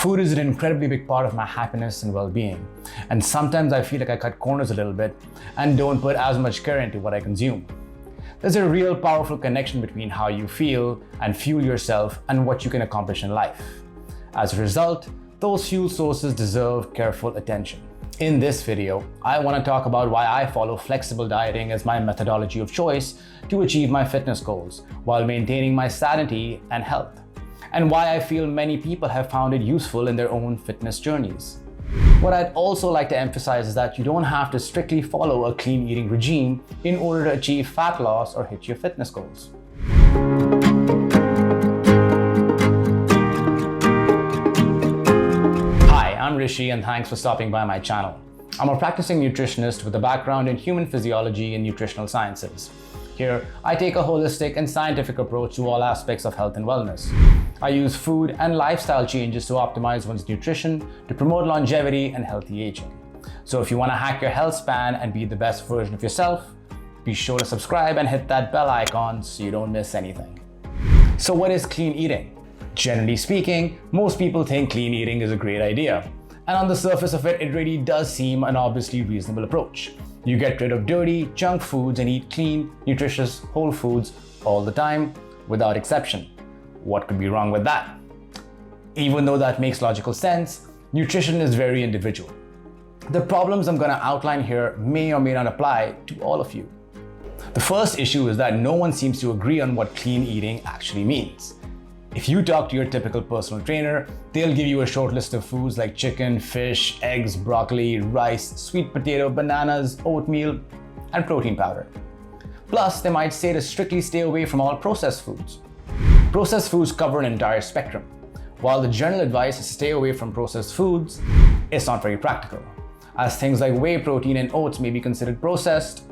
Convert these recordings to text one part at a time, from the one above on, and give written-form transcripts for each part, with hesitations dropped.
Food is an incredibly big part of my happiness and well-being, and sometimes I feel like I cut corners a little bit and don't put as much care into what I consume. There's a real powerful connection between how you feel and fuel yourself and what you can accomplish in life. As a result, those fuel sources deserve careful attention. In this video, I want to talk about why I follow flexible dieting as my methodology of choice to achieve my fitness goals while maintaining my sanity and health, and why I feel many people have found it useful in their own fitness journeys. What I'd also like to emphasize is that you don't have to strictly follow a clean eating regime in order to achieve fat loss or hit your fitness goals. Hi, I'm Rishi and thanks for stopping by my channel. I'm a practicing nutritionist with a background in human physiology and nutritional sciences. Here, I take a holistic and scientific approach to all aspects of health and wellness. I use food and lifestyle changes to optimize one's nutrition to promote longevity and healthy aging. So if you want to hack your health span and be the best version of yourself, be sure to subscribe and hit that bell icon so you don't miss anything. So what is clean eating? Generally speaking, most people think clean eating is a great idea. And on the surface of it, it really does seem an obviously reasonable approach. You get rid of dirty, junk foods and eat clean, nutritious, whole foods all the time, without exception. What could be wrong with that? Even though that makes logical sense, nutrition is very individual. The problems I'm going to outline here may or may not apply to all of you. The first issue is that no one seems to agree on what clean eating actually means. If you talk to your typical personal trainer, they'll give you a short list of foods like chicken, fish, eggs, broccoli, rice, sweet potato, bananas, oatmeal, and protein powder. Plus, they might say to strictly stay away from all processed foods. Processed foods cover an entire spectrum. While the general advice is to stay away from processed foods, it's not very practical, as things like whey protein and oats may be considered processed,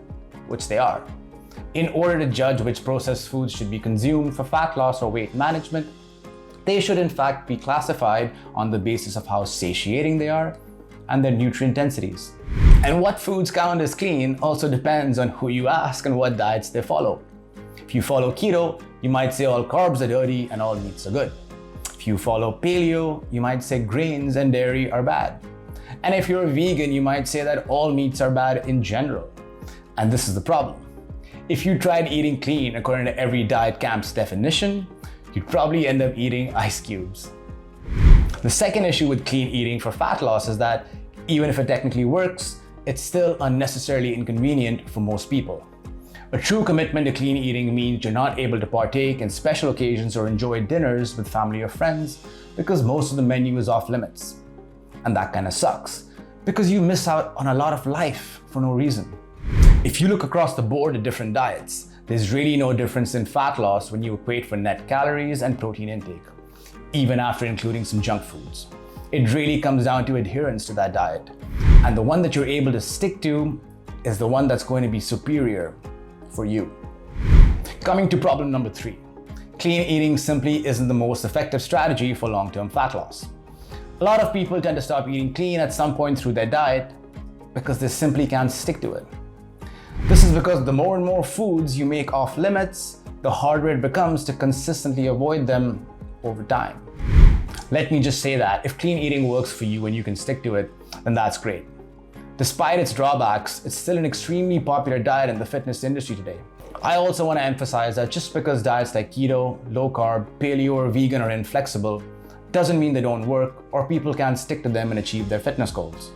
which they are. In order to judge which processed foods should be consumed for fat loss or weight management, they should in fact be classified on the basis of how satiating they are and their nutrient densities. And what foods count as clean also depends on who you ask and what diets they follow. If you follow keto, you might say all carbs are dirty and all meats are good. If you follow paleo, you might say grains and dairy are bad. And if you're a vegan, you might say that all meats are bad in general. And this is the problem. If you tried eating clean according to every diet camp's definition, you'd probably end up eating ice cubes. The second issue with clean eating for fat loss is that even if it technically works, it's still unnecessarily inconvenient for most people. A true commitment to clean eating means you're not able to partake in special occasions or enjoy dinners with family or friends because most of the menu is off limits. And that kind of sucks because you miss out on a lot of life for no reason. If you look across the board at different diets, there's really no difference in fat loss when you equate for net calories and protein intake, even after including some junk foods. It really comes down to adherence to that diet. And the one that you're able to stick to is the one that's going to be superior for you. Coming to problem number 3. Clean eating simply isn't the most effective strategy for long-term fat loss. A lot of people tend to stop eating clean at some point through their diet because they simply can't stick to it. This is because the more and more foods you make off limits, the harder it becomes to consistently avoid them over time. Let me just say that if clean eating works for you and you can stick to it, then that's great. Despite its drawbacks, it's still an extremely popular diet in the fitness industry today. I also want to emphasize that just because diets like keto, low carb, paleo, or vegan are inflexible, doesn't mean they don't work or people can't stick to them and achieve their fitness goals.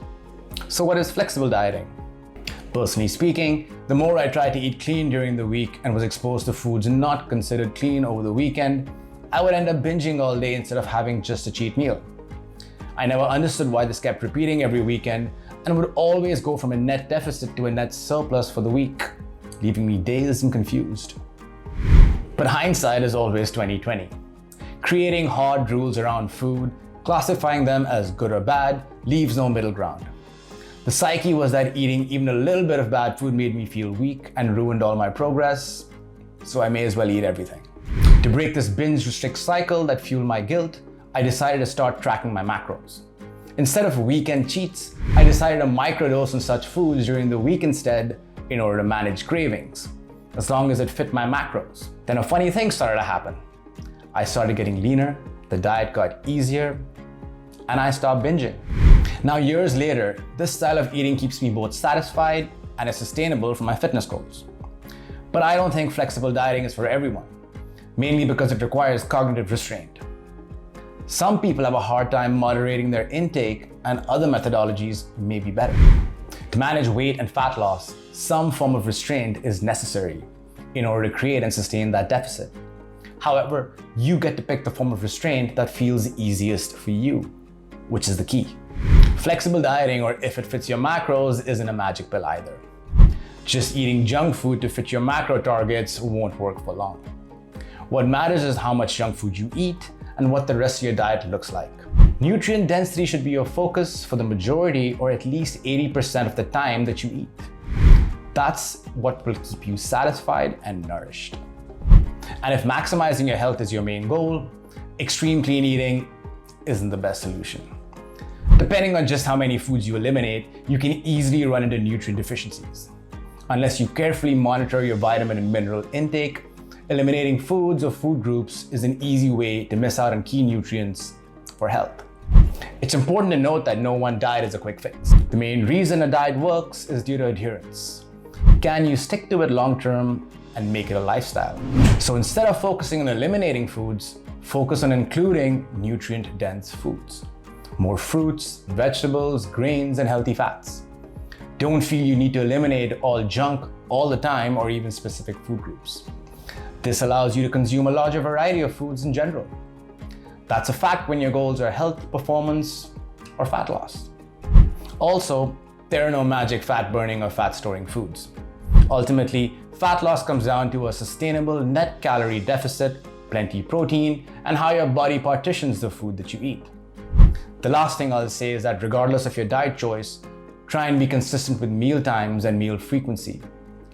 So what is flexible dieting? Personally speaking, the more I tried to eat clean during the week and was exposed to foods not considered clean over the weekend, I would end up binging all day instead of having just a cheat meal. I never understood why this kept repeating every weekend and would always go from a net deficit to a net surplus for the week, leaving me dazed and confused. But hindsight is always 20/20. Creating hard rules around food, classifying them as good or bad, leaves no middle ground. The psyche was that eating even a little bit of bad food made me feel weak and ruined all my progress, so I may as well eat everything. To break this binge-restrict cycle that fueled my guilt, I decided to start tracking my macros. Instead of weekend cheats, I decided to microdose on such foods during the week instead in order to manage cravings, as long as it fit my macros. Then a funny thing started to happen. I started getting leaner, the diet got easier, and I stopped binging. Now, years later, this style of eating keeps me both satisfied and is sustainable for my fitness goals. But I don't think flexible dieting is for everyone, mainly because it requires cognitive restraint. Some people have a hard time moderating their intake, and other methodologies may be better. To manage weight and fat loss, some form of restraint is necessary in order to create and sustain that deficit. However, you get to pick the form of restraint that feels easiest for you, which is the key. Flexible dieting, or if it fits your macros, isn't a magic pill either. Just eating junk food to fit your macro targets won't work for long. What matters is how much junk food you eat and what the rest of your diet looks like. Nutrient density should be your focus for the majority, or at least 80% of the time that you eat. That's what will keep you satisfied and nourished. And if maximizing your health is your main goal, extreme clean eating isn't the best solution. Depending on just how many foods you eliminate, you can easily run into nutrient deficiencies. Unless you carefully monitor your vitamin and mineral intake, eliminating foods or food groups is an easy way to miss out on key nutrients for health. It's important to note that no one diet is a quick fix. The main reason a diet works is due to adherence. Can you stick to it long term and make it a lifestyle? So instead of focusing on eliminating foods, focus on including nutrient-dense foods. More fruits, vegetables, grains, and healthy fats. Don't feel you need to eliminate all junk all the time or even specific food groups. This allows you to consume a larger variety of foods in general. That's a fact when your goals are health, performance, or fat loss. Also, there are no magic fat burning or fat storing foods. Ultimately, fat loss comes down to a sustainable net calorie deficit, plenty protein, and how your body partitions the food that you eat. The last thing I'll say is that regardless of your diet choice, try and be consistent with meal times and meal frequency.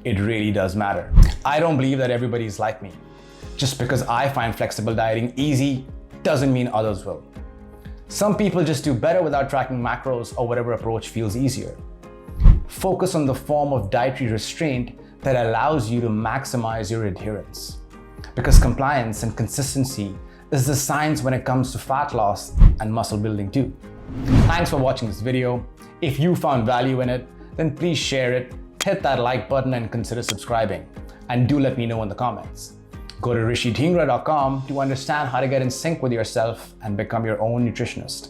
It really does matter. I don't believe that everybody's like me. Just because I find flexible dieting easy doesn't mean others will. Some people just do better without tracking macros or whatever approach feels easier. Focus on the form of dietary restraint that allows you to maximize your adherence. Because compliance and consistency is the science when it comes to fat loss and muscle building too. Thanks for watching this video. If you found value in it, then please share it, hit that like button and consider subscribing. And do let me know in the comments. Go to rishidhingra.com to understand how to get in sync with yourself and become your own nutritionist.